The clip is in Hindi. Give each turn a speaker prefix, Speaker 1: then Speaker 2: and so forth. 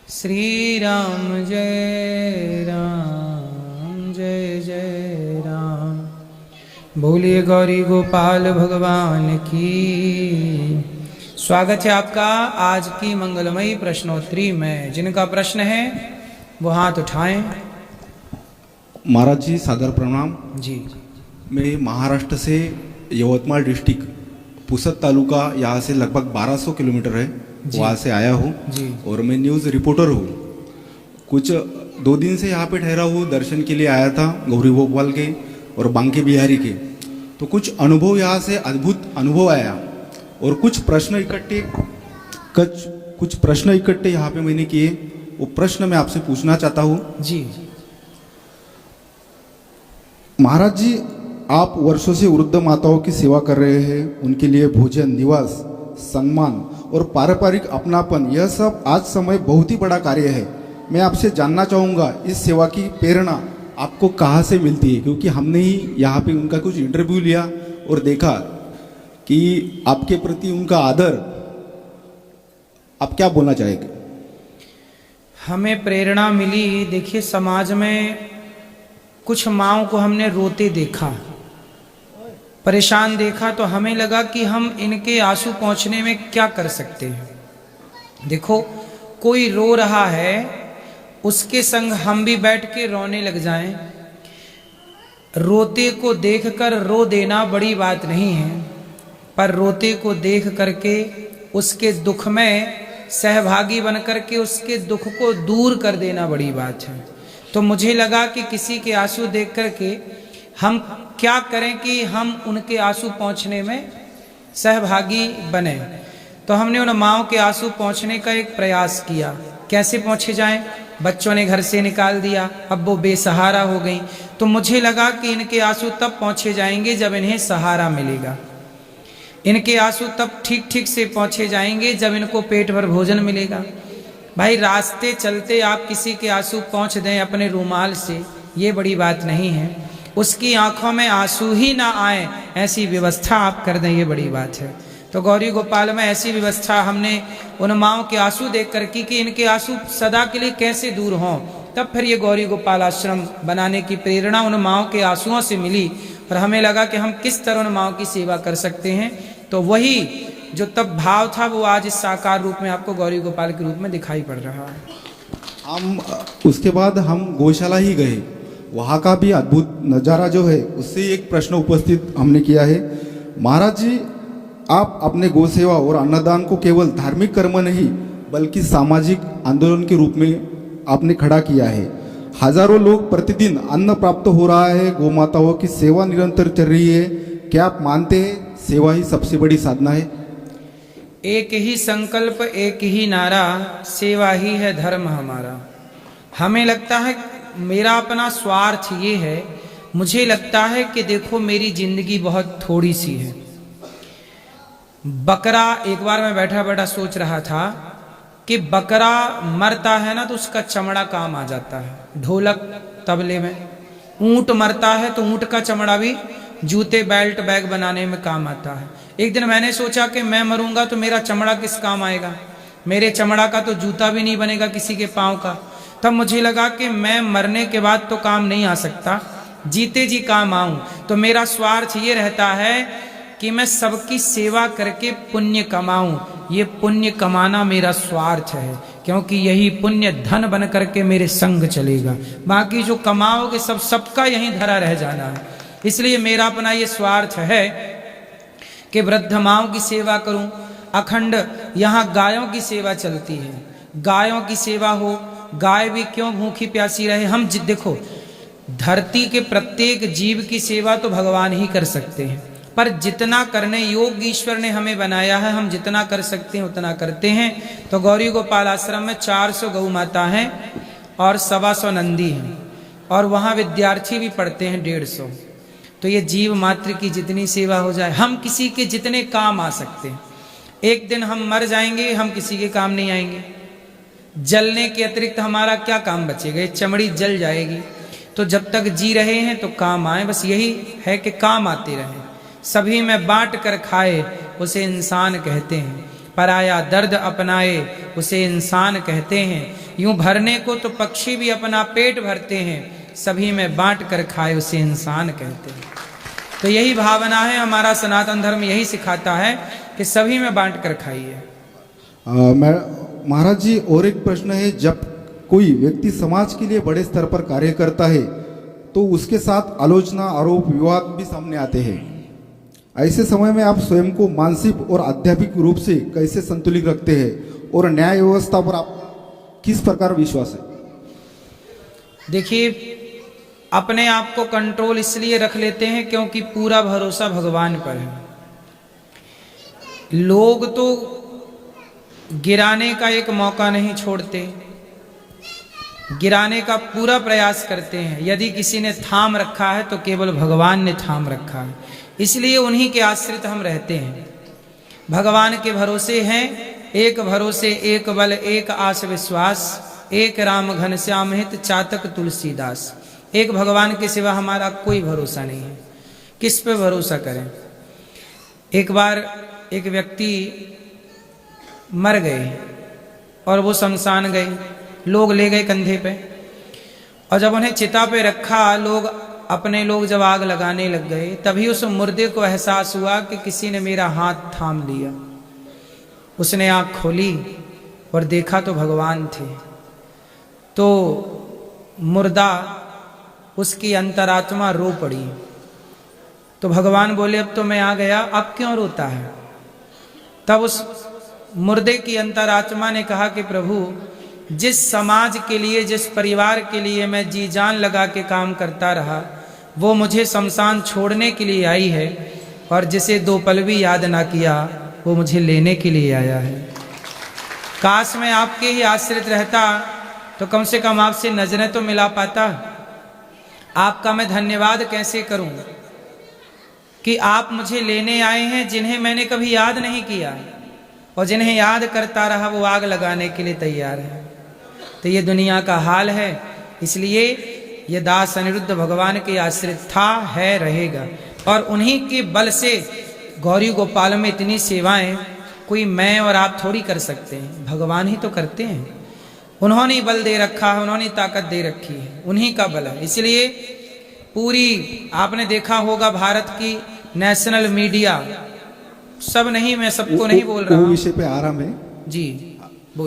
Speaker 1: श्री राम जय राम जय जय राम। बोलिए गौरी गोपाल भगवान की। स्वागत है आपका आज की मंगलमयी प्रश्नोत्तरी में। जिनका प्रश्न है वो हाथ उठाएं।
Speaker 2: महाराज जी सादर प्रणाम
Speaker 1: जी।
Speaker 2: मैं महाराष्ट्र से यवतमाल डिस्ट्रिक्ट पुसद तालुका यहाँ से लगभग 1200 किलोमीटर है वहाँ से आया हूँ
Speaker 1: जी।
Speaker 2: और मैं न्यूज़ रिपोर्टर हूँ। कुछ 2 दिन से यहाँ पे ठहरा हूँ, दर्शन के लिए आया था गौरी गोपाल के और बांके बिहारी के। तो कुछ अनुभव यहाँ से अद्भुत अनुभव आया और कुछ प्रश्न इकट्ठे यहाँ पे मैंने किए। वो प्रश्न मैं आपसे पूछना चाहता हूँ।
Speaker 1: जी
Speaker 2: महाराज जी, आप वर्षों से वृद्ध माताओं की सेवा कर रहे हैं, उनके लिए भोजन, निवास, सम्मान और पारंपरिक अपनापन, यह सब आज समय बहुत ही बड़ा कार्य है। मैं आपसे जानना चाहूँगा इस सेवा की प्रेरणा आपको कहाँ से मिलती है, क्योंकि हमने ही यहाँ पे उनका कुछ इंटरव्यू लिया और देखा कि आपके प्रति उनका आदर। आप क्या बोलना चाहेंगे?
Speaker 1: हमें प्रेरणा मिली, देखिए समाज में कुछ माँओं को हमने रोते देखा, परेशान देखा, तो हमें लगा कि हम इनके आंसू पहुंचने में क्या कर सकते हैं। देखो, कोई रो रहा है, उसके संग हम भी बैठ के रोने लग जाएं। रोते को देखकर रो देना बड़ी बात नहीं है, पर रोते को देख करके उसके दुख में सहभागी बन करके उसके दुख को दूर कर देना बड़ी बात है। तो मुझे लगा कि किसी के आंसू देख करके हम क्या करें कि हम उनके आंसू पहुंचने में सहभागी बने। तो हमने उन माँओं के आंसू पहुंचने का एक प्रयास किया। कैसे पहुंचे जाएं? बच्चों ने घर से निकाल दिया, अब वो बेसहारा हो गई। तो मुझे लगा कि इनके आंसू तब पहुंचे जाएंगे जब इन्हें सहारा मिलेगा। इनके आंसू तब ठीक ठीक से पहुंचे जाएंगे जब इनको पेट भर भोजन मिलेगा। भाई, रास्ते चलते आप किसी के आंसू पहुंच दें अपने रूमाल से, ये बड़ी बात नहीं है। उसकी आंखों में आंसू ही ना आए ऐसी व्यवस्था आप कर दें, ये बड़ी बात है। तो गौरी गोपाल में ऐसी व्यवस्था हमने उन माँओं के आंसू देख कर की कि इनके आंसू सदा के लिए कैसे दूर हों। तब फिर ये गौरी गोपाल आश्रम बनाने की प्रेरणा उन माँओं के आंसुओं से मिली और हमें लगा कि हम किस तरह उन माँओं की सेवा कर सकते हैं। तो वही जो तब भाव था वो आज इस साकार रूप में आपको गौरी गोपाल के रूप में दिखाई पड़ रहा है।
Speaker 2: हम उसके बाद हम गौशाला ही गए, वहाँ का भी अद्भुत नज़ारा जो है उससे एक प्रश्न उपस्थित हमने किया है। महाराज जी, आप अपने गौ सेवा और अन्नदान को केवल धार्मिक कर्म नहीं बल्कि सामाजिक आंदोलन के रूप में आपने खड़ा किया है। हजारों लोग प्रतिदिन अन्न प्राप्त हो रहा है, गौ माताओं की सेवा निरंतर चल रही है। क्या आप मानते हैं सेवा ही सबसे बड़ी साधना है?
Speaker 1: एक ही संकल्प, एक ही नारा, सेवा ही है धर्म हमारा। हमें लगता है मेरा अपना स्वार्थ ये है, मुझे लगता है कि देखो मेरी जिंदगी बहुत थोड़ी सी है। बकरा, एक बार मैं बैठा बैठा सोच रहा था कि बकरा मरता है ना तो उसका चमड़ा काम आ जाता है ढोलक तबले में। ऊंट मरता है तो ऊंट का चमड़ा भी जूते बेल्ट बैग बनाने में काम आता है। एक दिन मैंने सोचा कि मैं मरूंगा तो मेरा चमड़ा किस काम आएगा, मेरे चमड़ा का तो जूता भी नहीं बनेगा किसी के पाँव का। तब मुझे लगा कि मैं मरने के बाद तो काम नहीं आ सकता, जीते जी काम आऊं। तो मेरा स्वार्थ ये रहता है कि मैं सबकी सेवा करके पुण्य कमाऊं। ये पुण्य कमाना मेरा स्वार्थ है, क्योंकि यही पुण्य धन बन करके मेरे संग चलेगा। बाकी जो कमाओगे सब सबका यहीं धरा रह जाना है। इसलिए मेरा अपना ये स्वार्थ है कि वृद्ध माँओं की सेवा करूं। अखंड यहाँ गायों की सेवा चलती है, गायों की सेवा हो। गाय भी क्यों भूखी प्यासी रहे। हम देखो, धरती के प्रत्येक जीव की सेवा तो भगवान ही कर सकते हैं, पर जितना करने योग्य ईश्वर ने हमें बनाया है, हम जितना कर सकते हैं उतना करते हैं। तो गौरी गोपाल आश्रम में 400 गौ माता हैं और 125 नंदी हैं, और वहाँ विद्यार्थी भी पढ़ते हैं 150। तो ये जीव मात्र की जितनी सेवा हो जाए, हम किसी के जितने काम आ सकते हैं। एक दिन हम मर जाएंगे, हम किसी के काम नहीं आएंगे। जलने के अतिरिक्त हमारा क्या काम बचेगा, ये चमड़ी जल जाएगी। तो जब तक जी रहे हैं तो काम आए, बस यही है कि काम आते रहें। सभी में बांट कर खाए उसे इंसान कहते हैं। पराया दर्द अपनाए उसे इंसान कहते हैं। यूं भरने को तो पक्षी भी अपना पेट भरते हैं, सभी में बांट कर खाए उसे इंसान कहते हैं। तो यही भावना है, हमारा सनातन धर्म यही सिखाता है कि सभी में बांट कर खाइए।
Speaker 2: महाराज जी, और एक प्रश्न है, जब कोई व्यक्ति समाज के लिए बड़े स्तर पर कार्य करता है तो उसके साथ आलोचना, आरोप, विवाद भी सामने आते हैं। ऐसे समय में आप स्वयं को मानसिक और आध्यात्मिक रूप से कैसे संतुलित रखते हैं और न्याय व्यवस्था पर आप किस प्रकार विश्वास है?
Speaker 1: देखिए, अपने आप को कंट्रोल इसलिए रख लेते हैं क्योंकि पूरा भरोसा भगवान पर है। लोग तो गिराने का एक मौका नहीं छोड़ते, गिराने का पूरा प्रयास करते हैं। यदि किसी ने थाम रखा है तो केवल भगवान ने थाम रखा है, इसलिए उन्हीं के आश्रित हम रहते हैं। भगवान के भरोसे हैं, एक भरोसे एक बल एक आस विश्वास, एक राम घनश्याम हित चातक तुलसीदास। एक भगवान के सिवा हमारा कोई भरोसा नहीं है, किस पे भरोसा करें। एक बार एक व्यक्ति मर गए और वो शमशान गए, लोग ले गए कंधे पे, और जब उन्हें चिता पे रखा, अपने लोग जब आग लगाने लग गए, तभी उस मुर्दे को एहसास हुआ कि किसी ने मेरा हाथ थाम लिया। उसने आँख खोली और देखा तो भगवान थे। तो मुर्दा, उसकी अंतरात्मा रो पड़ी। तो भगवान बोले, अब तो मैं आ गया, अब क्यों रोता है? तब उस मुर्दे की अंतरात्मा ने कहा कि प्रभु, जिस समाज के लिए, जिस परिवार के लिए मैं जी जान लगा के काम करता रहा, वो मुझे शमशान छोड़ने के लिए आई है, और जिसे 2 पल भी याद ना किया वो मुझे लेने के लिए आया है। काश मैं आपके ही आश्रित रहता तो कम से कम आपसे नजरें तो मिला पाता। आपका मैं धन्यवाद कैसे करूं कि आप मुझे लेने आए हैं, जिन्हें मैंने कभी याद नहीं किया, और जिन्हें याद करता रहा वो आग लगाने के लिए तैयार है। तो ये दुनिया का हाल है। इसलिए ये दास अनिरुद्ध भगवान के आश्रित था, है, रहेगा, और उन्हीं के बल से गौरी गोपाल में इतनी सेवाएं कोई मैं और आप थोड़ी कर सकते हैं, भगवान ही तो करते हैं। उन्होंने ही बल दे रखा है, उन्होंने ताकत दे रखी है, उन्हीं का बल है। इसलिए पूरी आपने देखा होगा भारत की नेशनल मीडिया, सब नहीं, मैं सबको नहीं बोल रहा हूं,
Speaker 2: विषय पे आराम है
Speaker 1: जी,